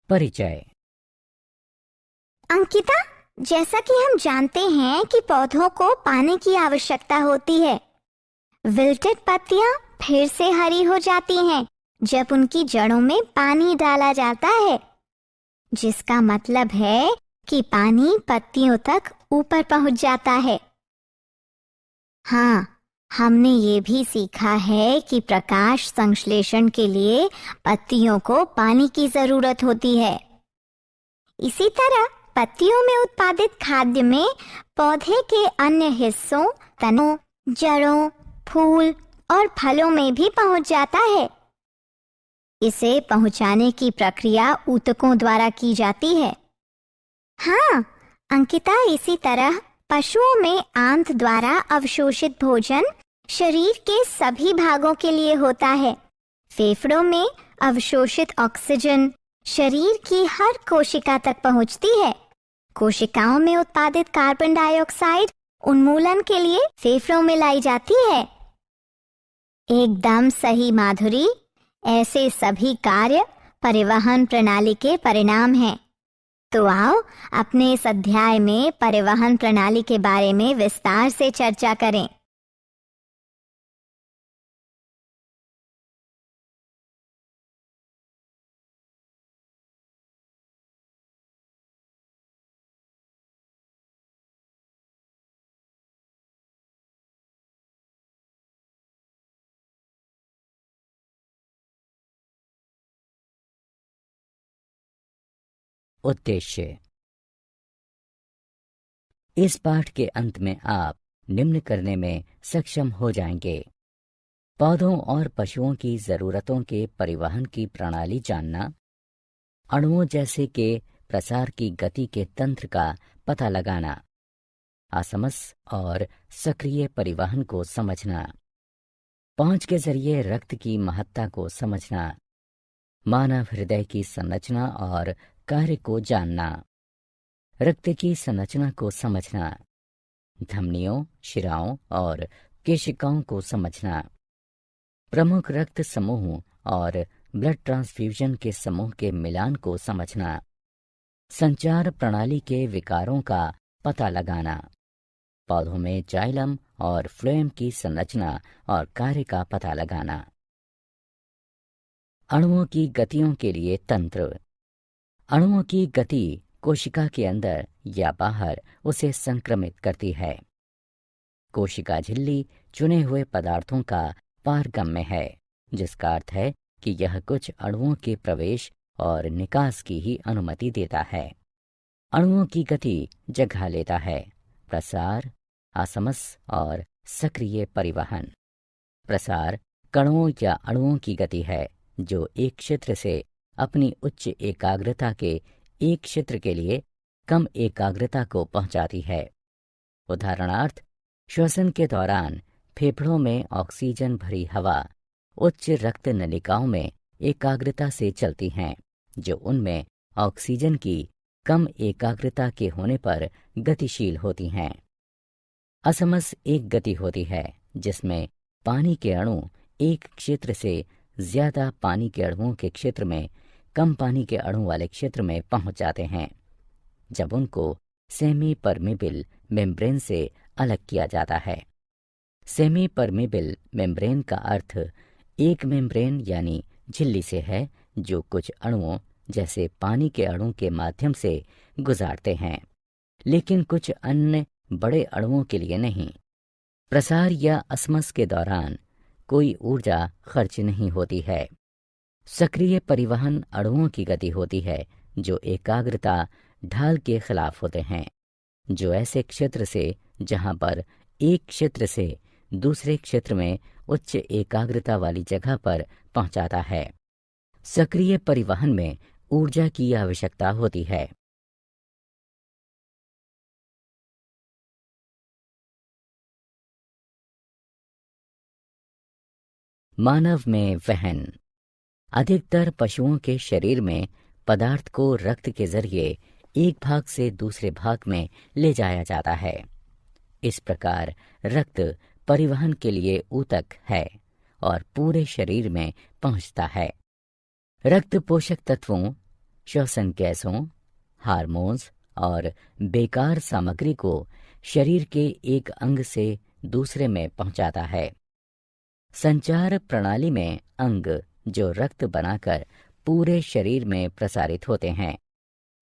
परिचय। अंकिता, जैसा कि हम जानते हैं कि पौधों को पानी की आवश्यकता होती है। विल्टेड पत्तियां फिर से हरी हो जाती हैं जब उनकी जड़ों में पानी डाला जाता है, जिसका मतलब है कि पानी पत्तियों तक ऊपर पहुंच जाता है। हाँ, हमने ये भी सीखा है कि प्रकाश संश्लेषण के लिए पत्तियों को पानी की जरूरत होती है। इसी तरह पत्तियों में उत्पादित खाद्य में पौधे के अन्य हिस्सों, तनों, जड़ों, फूल और फलों में भी पहुंच जाता है। इसे पहुंचाने की प्रक्रिया ऊतकों द्वारा की जाती है। हाँ अंकिता, इसी तरह पशुओं में आंत द्वारा अवशोषित भोजन शरीर के सभी भागों के लिए होता है। फेफड़ों में अवशोषित ऑक्सीजन शरीर की हर कोशिका तक पहुंचती है। कोशिकाओं में उत्पादित कार्बन डाइऑक्साइड उन्मूलन के लिए फेफड़ों में लाई जाती है। एकदम सही माधुरी, ऐसे सभी कार्य परिवहन प्रणाली के परिणाम हैं। तो आओ अपने इस अध्याय में परिवहन प्रणाली के बारे में विस्तार से चर्चा करें। उद्देश्य। इस पाठ के अंत में आप निम्न करने में सक्षम हो जाएंगे: पौधों और पशुओं की जरूरतों के परिवहन की प्रणाली जानना, अणुओं जैसे के प्रसार की गति के तंत्र का पता लगाना, आसमस और सक्रिय परिवहन को समझना, पहुंच के जरिए रक्त की महत्ता को समझना, मानव हृदय की संरचना और कार्य को जानना, रक्त की संरचना को समझना, धमनियों, शिराओं और केशिकाओं को समझना, प्रमुख रक्त समूह और ब्लड ट्रांसफ्यूजन के समूह के मिलान को समझना, संचार प्रणाली के विकारों का पता लगाना, पौधों में जाइलम और फ्लोएम की संरचना और कार्य का पता लगाना, अणुओं की गतियों के लिए तंत्र। अणुओं की गति कोशिका के अंदर या बाहर उसे संक्रमित करती है। कोशिका झिल्ली चुने हुए पदार्थों का पारगम्य है, जिसका अर्थ है कि यह कुछ अणुओं के प्रवेश और निकास की ही अनुमति देता है। अणुओं की गति जगह लेता है प्रसार, आसमस और सक्रिय परिवहन। प्रसार कणों या अणुओं की गति है जो एक क्षेत्र से अपनी उच्च एकाग्रता के एक क्षेत्र के लिए कम एकाग्रता को पहुंचाती है। उदाहरणार्थ, श्वसन के दौरान फेफड़ों में ऑक्सीजन भरी हवा उच्च रक्त नलिकाओं में एकाग्रता से चलती हैं, जो उनमें ऑक्सीजन की कम एकाग्रता के होने पर गतिशील होती हैं। असमस एक गति होती है जिसमें पानी के अणु एक क्षेत्र से ज्यादा पानी के अणुओं के क्षेत्र में कम पानी के अणु वाले क्षेत्र में पहुंच जाते हैं, जब उनको सेमी परमिबल मेम्ब्रेन से अलग किया जाता है। सेमी परमिबल मेम्ब्रेन का अर्थ एक मेम्ब्रेन यानी झिल्ली से है जो कुछ अणुओं जैसे पानी के अणु के माध्यम से गुजारते हैं, लेकिन कुछ अन्य बड़े अणुओं के लिए नहीं। प्रसार या असमस के दौरान कोई ऊर्जा खर्च नहीं होती है। सक्रिय परिवहन अणुओं की गति होती है जो एकाग्रता ढाल के खिलाफ होते हैं, जो ऐसे क्षेत्र से जहां पर एक क्षेत्र से दूसरे क्षेत्र में उच्च एकाग्रता वाली जगह पर पहुंचाता है। सक्रिय परिवहन में ऊर्जा की आवश्यकता होती है। मानव में वहन। अधिकतर पशुओं के शरीर में पदार्थ को रक्त के जरिए एक भाग से दूसरे भाग में ले जाया जाता है। इस प्रकार रक्त परिवहन के लिए ऊतक है और पूरे शरीर में पहुंचता है। रक्त पोषक तत्वों, श्वसन गैसों, हार्मोन्स और बेकार सामग्री को शरीर के एक अंग से दूसरे में पहुंचाता है। संचार प्रणाली में अंग जो रक्त बनाकर पूरे शरीर में प्रसारित होते हैं,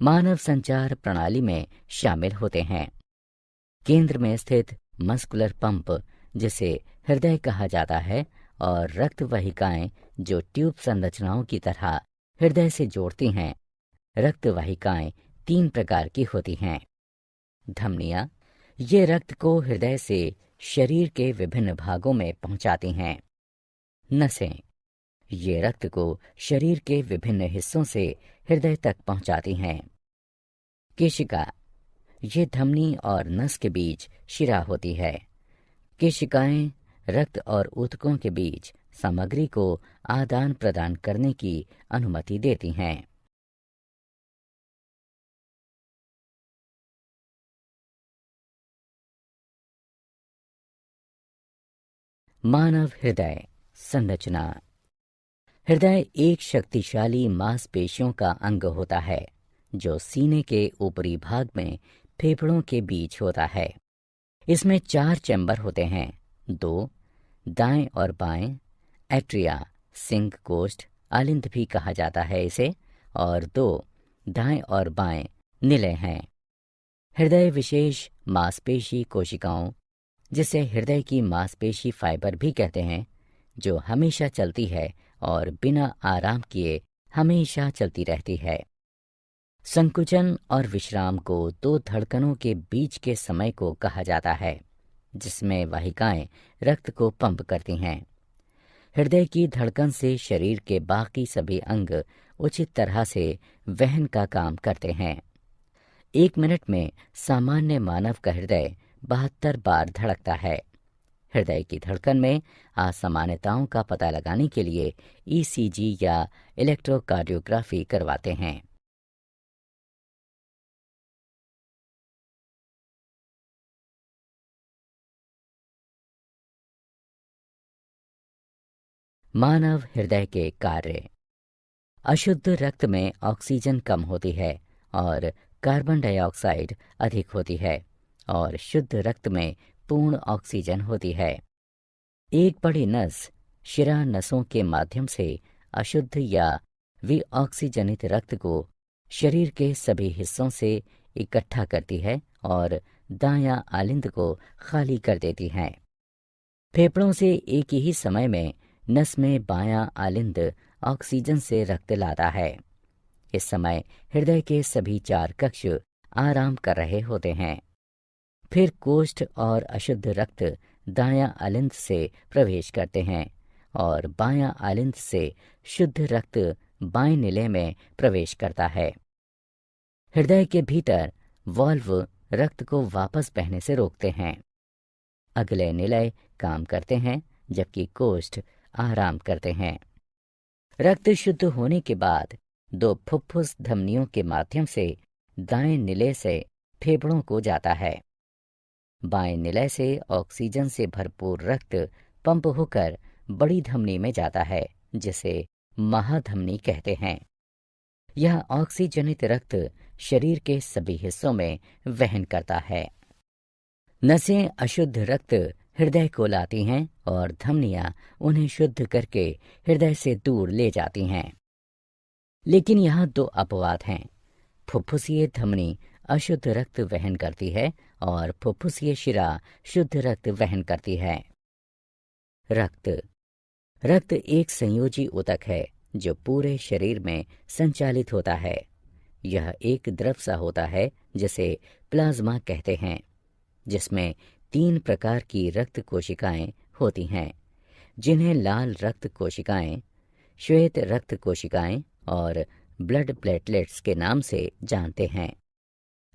मानव संचार प्रणाली में शामिल होते हैं। केंद्र में स्थित मस्कुलर पंप, जिसे हृदय कहा जाता है, और रक्त वाहिकाएं जो ट्यूब संरचनाओं की तरह हृदय से जोड़ती हैं। रक्त वाहिकाएं 3 प्रकार की होती हैं। धमनियां, ये रक्त को हृदय से शरीर के विभिन्न भागों में पहुंचाती हैं। नसें, ये रक्त को शरीर के विभिन्न हिस्सों से हृदय तक पहुंचाती हैं। केशिका, ये धमनी और नस के बीच शिरा होती है। केशिकाएं रक्त और ऊतकों के बीच सामग्री को आदान प्रदान करने की अनुमति देती हैं। मानव हृदय संरचना। हृदय एक शक्तिशाली मांसपेशियों का अंग होता है जो सीने के ऊपरी भाग में फेफड़ों के बीच होता है। इसमें 4 चैम्बर होते हैं, 2 दाएं और बाएं, एट्रिया, सिंक कोष्ठ, आलिंद भी कहा जाता है इसे, और 2 दाएं और बाएं निलय हैं। हृदय विशेष मांसपेशी कोशिकाओं, जिसे हृदय की मांसपेशी फाइबर भी कहते हैं, जो हमेशा चलती है और बिना आराम किए हमेशा चलती रहती है। संकुचन और विश्राम को 2 धड़कनों के बीच के समय को कहा जाता है, जिसमें वाहिकाएं रक्त को पंप करती हैं। हृदय की धड़कन से शरीर के बाकी सभी अंग उचित तरह से वहन का काम करते हैं। 1 मिनट में सामान्य मानव का हृदय 72 बार धड़कता है। हृदय की धड़कन में असामान्यताओं का पता लगाने के लिए ईसीजी या इलेक्ट्रोकार्डियोग्राफी करवाते हैं। मानव हृदय के कार्य। अशुद्ध रक्त में ऑक्सीजन कम होती है और कार्बन डाइऑक्साइड अधिक होती है, और शुद्ध रक्त में पूर्ण ऑक्सीजन होती है। एक बड़ी नस शिरा नसों के माध्यम से अशुद्ध या विऑक्सीजनित रक्त को शरीर के सभी हिस्सों से इकट्ठा करती है और दायां आलिंद को खाली कर देती है। फेफड़ों से एक ही समय में नस में बायां आलिंद ऑक्सीजन से रक्त लाता है। इस समय हृदय के सभी 4 कक्ष आराम कर रहे होते हैं। फिर कोष्ठ और अशुद्ध रक्त दायां आलिंद से प्रवेश करते हैं और बायां आलिंद से शुद्ध रक्त बाएं निलय में प्रवेश करता है। हृदय के भीतर वाल्व रक्त को वापस बहने से रोकते हैं। अगले निलय काम करते हैं, जबकि कोष्ठ आराम करते हैं। रक्त शुद्ध होने के बाद 2 फुफ्फुस धमनियों के माध्यम से दाएं निलय से फेफड़ों को जाता है। बाएं निलय से ऑक्सीजन से भरपूर रक्त पंप होकर बड़ी धमनी में जाता है, जिसे महाधमनी कहते हैं। यह ऑक्सीजनित रक्त शरीर के सभी हिस्सों में वहन करता है। नसें अशुद्ध रक्त हृदय को लाती हैं और धमनियां उन्हें शुद्ध करके हृदय से दूर ले जाती हैं। लेकिन यहाँ 2 अपवाद हैं। फुफ्फुसीय धमनी अशुद्ध रक्त वहन करती है और फुफ्फुसीय शिरा शुद्ध रक्त वहन करती है। रक्त एक संयोजी ऊतक है जो पूरे शरीर में संचालित होता है। यह एक द्रव सा होता है जिसे प्लाज्मा कहते हैं, जिसमें 3 प्रकार की रक्त कोशिकाएं होती हैं, जिन्हें लाल रक्त कोशिकाएं, श्वेत रक्त कोशिकाएं और ब्लड प्लेटलेट्स के नाम से जानते हैं।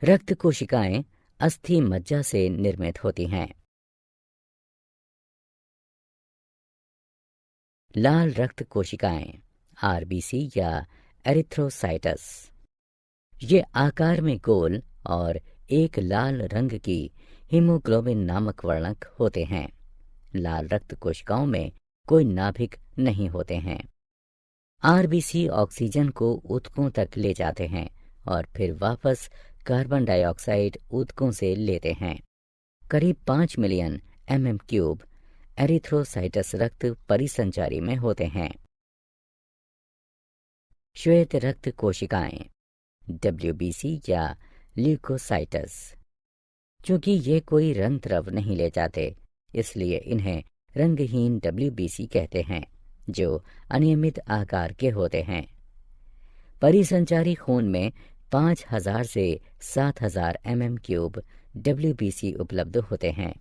रक्त कोशिकाएं अस्थि मज्जा से निर्मित होती हैं। लाल रक्त कोशिकाएं आरबीसी या एरिथ्रोसाइटस, ये आकार में गोल और एक लाल रंग की हीमोग्लोबिन नामक वर्णक होते हैं। लाल रक्त कोशिकाओं में कोई नाभिक नहीं होते हैं। आरबीसी ऑक्सीजन को ऊतकों तक ले जाते हैं और फिर वापस कार्बन डाइऑक्साइड ऊतकों से लेते हैं। करीब 5 मिलियन mm³ एरिथ्रोसाइटस रक्त परिसंचारी में होते हैं। श्वेत रक्त कोशिकाएं WBC या ल्यूकोसाइटस। चूंकि ये कोई रंग द्रव नहीं ले जाते, इसलिए इन्हें रंगहीन WBC कहते हैं, जो अनियमित आकार के होते हैं। परिसंचारी खून में 5000 से 7000 mm³ WBC उपलब्ध होते हैं।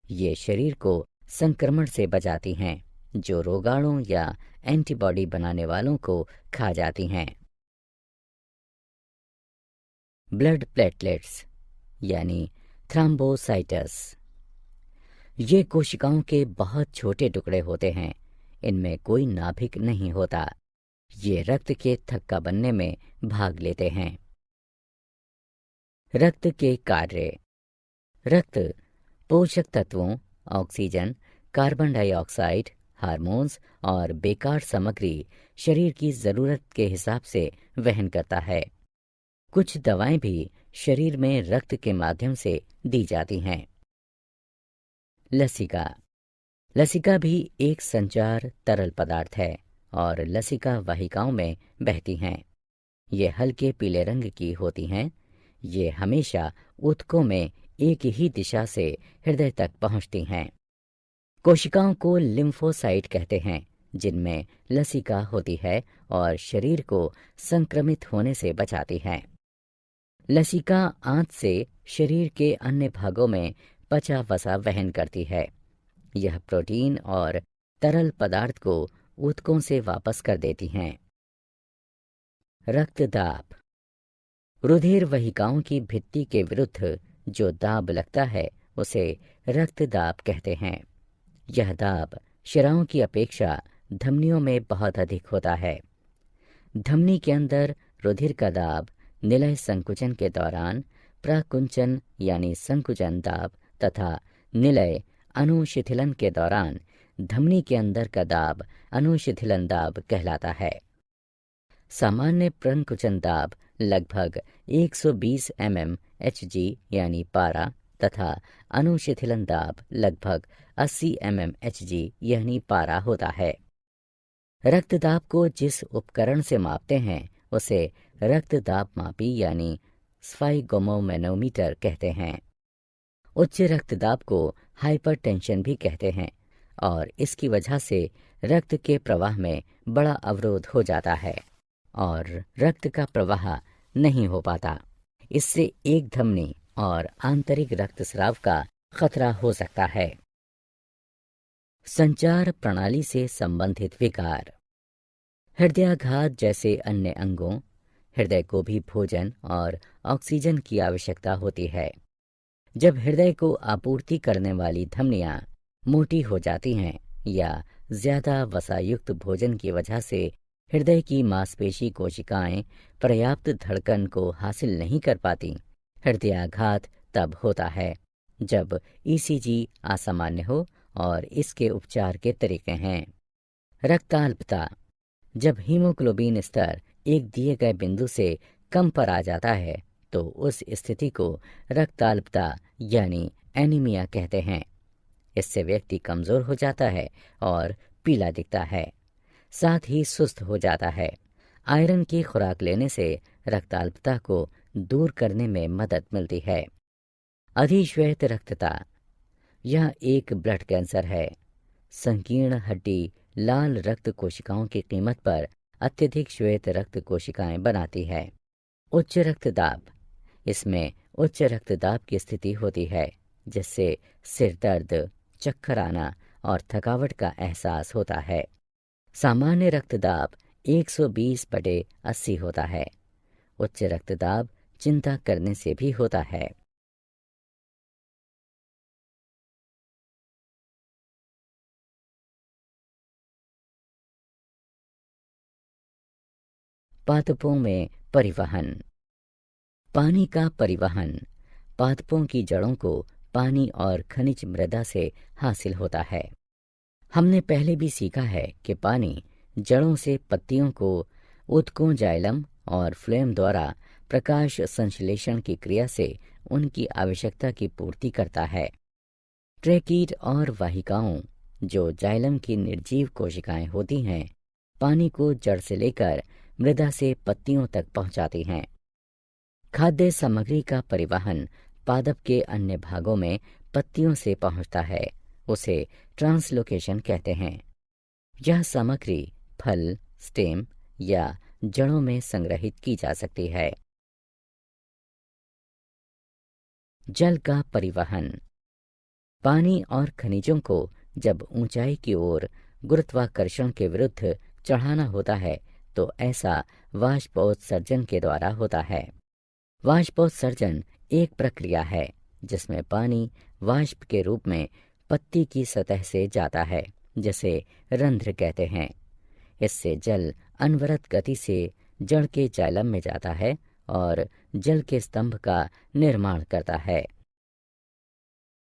ये शरीर को संक्रमण से बचाती हैं, जो रोगाणु या एंटीबॉडी बनाने वालों को खा जाती हैं। ब्लड प्लेटलेट्स यानी थ्रोम्बोसाइटस। ये कोशिकाओं के बहुत छोटे टुकड़े होते हैं। इनमें कोई नाभिक नहीं होता। ये रक्त के थक्का बनने में भाग लेते हैं। रक्त के कार्य। रक्त पोषक तत्वों, ऑक्सीजन, कार्बन डाइऑक्साइड, हार्मोन्स और बेकार सामग्री शरीर की जरूरत के हिसाब से वहन करता है। कुछ दवाएं भी शरीर में रक्त के माध्यम से दी जाती हैं। लसिका। लसिका भी एक संचार तरल पदार्थ है और लसिका वाहिकाओं में बहती हैं। ये हल्के पीले रंग की होती हैं। ये हमेशा ऊतकों में एक ही दिशा से हृदय तक पहुंचती हैं। कोशिकाओं को लिम्फोसाइट कहते हैं, जिनमें लसिका होती है और शरीर को संक्रमित होने से बचाती है। लसिका आंत से शरीर के अन्य भागों में पचा वसा वहन करती है। यह प्रोटीन और तरल पदार्थ को ऊतकों से वापस कर देती हैं। रक्तदाब। रुधिर वाहिकाओं की भित्ति के विरुद्ध जो दाब लगता है उसे रक्तदाब कहते हैं। यह दाब शिराओं की अपेक्षा धमनियों में बहुत अधिक होता है। धमनी के अंदर रुधिर का दाब निलय संकुचन के दौरान प्रकुंचन यानी संकुचन दाब तथा निलय अनुशिथिलन के दौरान धमनी के अंदर का दाब अनुशिथिलन दाब कहलाता है। सामान्य प्रकुंचन दाब लगभग 120 mmHg यानी पारा तथा अनुशिथिलन दाब लगभग 80 mmHg यानी पारा होता है। रक्तदाब को जिस उपकरण से मापते हैं उसे रक्तदाब मापी यानी स्फाइगोमोमैनोमीटर कहते हैं। उच्च रक्तदाब को हाइपरटेंशन भी कहते हैं और इसकी वजह से रक्त के प्रवाह में बड़ा अवरोध हो जाता है और रक्त का प्रवाह नहीं हो पाता। इससे एक धमनी और आंतरिक रक्तस्राव का खतरा हो सकता है। संचार प्रणाली से संबंधित विकार। हृदयाघात जैसे अन्य अंगों, हृदय को भी भोजन और ऑक्सीजन की आवश्यकता होती है। जब हृदय को आपूर्ति करने वाली धमनियां मोटी हो जाती हैं या ज्यादा वसायुक्त भोजन की वजह से हृदय की मांसपेशी कोशिकाएं पर्याप्त धड़कन को हासिल नहीं कर पाती, हृदयाघात तब होता है जब ईसीजी असामान्य हो और इसके उपचार के तरीके हैं। रक्ताल्पता। जब हीमोग्लोबिन स्तर एक दिए गए बिंदु से कम पर आ जाता है तो उस स्थिति को रक्ताल्पता यानी एनीमिया कहते हैं। इससे व्यक्ति कमजोर हो जाता है और पीला दिखता है, साथ ही सुस्त हो जाता है। आयरन की खुराक लेने से रक्ताल्पता को दूर करने में मदद मिलती है। अधिश्वेत रक्तता। यह एक ब्लड कैंसर है। संकीर्ण हड्डी लाल रक्त कोशिकाओं की कीमत पर अत्यधिक श्वेत रक्त कोशिकाएं बनाती है। उच्च रक्तदाब। इसमें उच्च रक्तदाब की स्थिति होती है जिससे सिर दर्द, चक्कर आना और थकावट का एहसास होता है। सामान्य रक्तदाब 120/80 होता है। उच्च रक्तदाब चिंता करने से भी होता है। पादपों में परिवहन। पानी का परिवहन पादपों की जड़ों को पानी और खनिज मृदा से हासिल होता है। हमने पहले भी सीखा है कि पानी जड़ों से पत्तियों को ऊतकों, जाइलम और फ्लेम द्वारा प्रकाश संश्लेषण की क्रिया से उनकी आवश्यकता की पूर्ति करता है। ट्रेकीट और वाहिकाओं, जो जाइलम की निर्जीव कोशिकाएं होती हैं, पानी को जड़ से लेकर मृदा से पत्तियों तक पहुंचाती हैं। खाद्य सामग्री का परिवहन पादप के अन्य भागों में पत्तियों से पहुंचता है, उसे ट्रांसलोकेशन कहते हैं। यह सामग्री फल, स्टेम या जड़ों में संग्रहित की जा सकती है। जल का परिवहन। पानी और खनिजों को जब ऊंचाई की ओर गुरुत्वाकर्षण के विरुद्ध चढ़ाना होता है तो ऐसा वाष्पोत्सर्जन के द्वारा होता है। वाष्पोत्सर्जन एक प्रक्रिया है जिसमें पानी वाष्प के रूप में पत्ती की सतह से जाता है, जिसे रंध्र कहते हैं। इससे जल अनवरत गति से जड़ के जाइलम में जाता है और जल के स्तंभ का निर्माण करता है।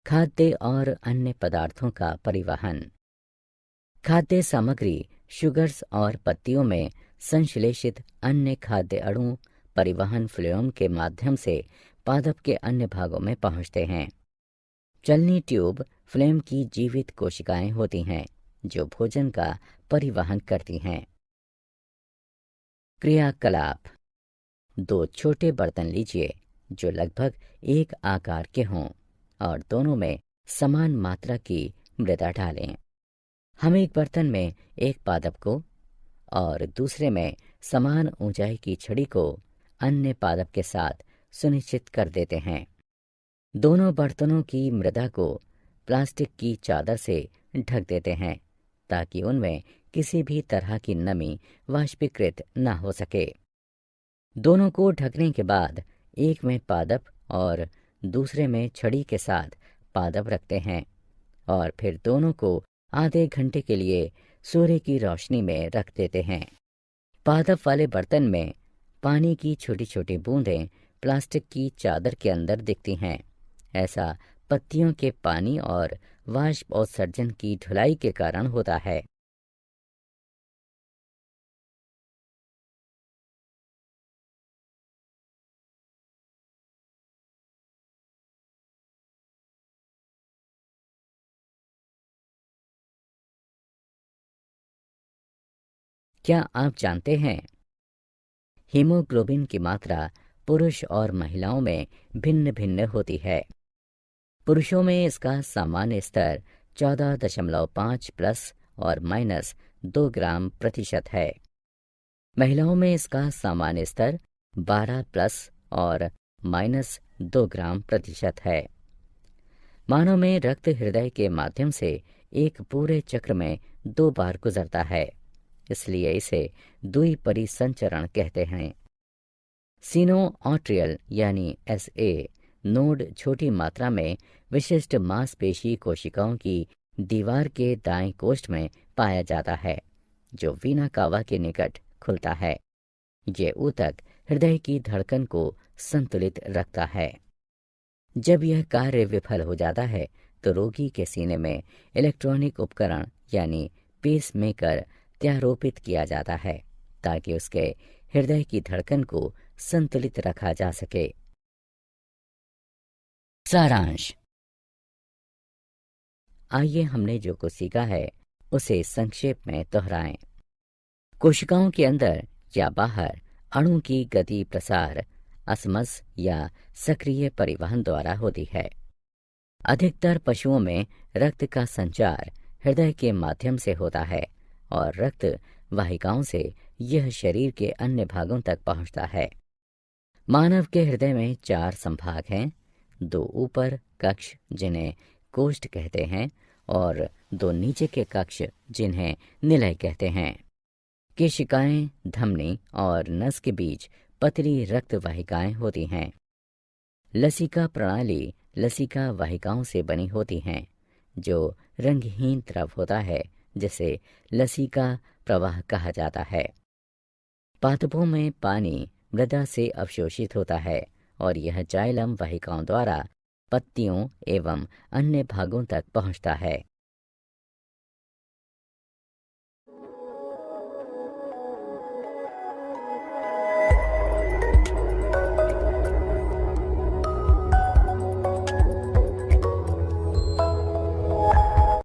खाद्य और अन्य पदार्थों का परिवहन। खाद्य सामग्री शुगर्स और पत्तियों में संश्लेषित अन्य खाद्य अणु परिवहन फ्लोएम के माध्यम से पादप के अन्य भागों में पहुंचते हैं। चलनी ट्यूब फ्लेम की जीवित कोशिकाएं होती हैं जो भोजन का परिवहन करती हैं। क्रियाकलाप। दो छोटे बर्तन लीजिए जो लगभग एक आकार के हों और दोनों में समान मात्रा की मृदा डालें। हम एक बर्तन में एक पादप को और दूसरे में समान ऊंचाई की छड़ी को अन्य पादप के साथ सुनिश्चित कर देते हैं। दोनों बर्तनों की मृदा को प्लास्टिक की चादर से ढक देते हैं ताकि उनमें किसी भी तरह की नमी वाष्पीकृत न हो सके। दोनों को ढकने के बाद एक में पादप और दूसरे में छड़ी के साथ पादप रखते हैं और फिर दोनों को आधे घंटे के लिए सूर्य की रोशनी में रख देते हैं। पादप वाले बर्तन में पानी की छोटी छोटी बूंदें प्लास्टिक की चादर के अंदर दिखती हैं। ऐसा पत्तियों के पानी और वाष्पोत्सर्जन की ढुलाई के कारण होता है। क्या आप जानते हैं हीमोग्लोबिन की मात्रा पुरुष और महिलाओं में भिन्न भिन्न होती है। पुरुषों में इसका सामान्य स्तर 14.5 प्लस और माइनस 2 ग्राम प्रतिशत है। महिलाओं में इसका सामान्य स्तर 12 प्लस और माइनस 2 ग्राम प्रतिशत है। मानव में रक्त हृदय के माध्यम से एक पूरे चक्र में 2 बार गुजरता है, इसलिए इसे द्विपरिसंचरण कहते हैं। सिनोआर्ट्रियल यानी SA नोड छोटी मात्रा में विशिष्ट मांसपेशी कोशिकाओं की दीवार के दाएं कोष्ठ में पाया जाता है, जो वीना कावा के निकट खुलता है। ये ऊतक हृदय की धड़कन को संतुलित रखता है। जब यह कार्य विफल हो जाता है तो रोगी के सीने में इलेक्ट्रॉनिक उपकरण यानी पेसमेकर त्यारोपित किया जाता है ताकि उसके हृदय की धड़कन को संतुलित रखा जा सके। सारांश। आइए हमने जो कुछ सीखा है उसे संक्षेप में दोहराएं। कोशिकाओं के अंदर या बाहर अणु की गति प्रसार असमस या सक्रिय परिवहन द्वारा होती है। अधिकतर पशुओं में रक्त का संचार हृदय के माध्यम से होता है और रक्त वाहिकाओं से यह शरीर के अन्य भागों तक पहुंचता है। मानव के हृदय में 4 संभाग हैं, 2 ऊपर कक्ष जिन्हें कोष्ठ कहते हैं और 2 नीचे के कक्ष जिन्हें निलय कहते हैं। केशिकाएं, धमनी और नस के बीच पतली रक्त वाहिकाएं होती हैं। लसिका प्रणाली लसिका वाहिकाओं से बनी होती हैं जो रंगहीन द्रव होता है जिसे लसिका प्रवाह कहा जाता है। पादपों में पानी मृदा से अवशोषित होता है और यह जाइलम वाहिकाओं द्वारा पत्तियों एवं अन्य भागों तक पहुंचता है।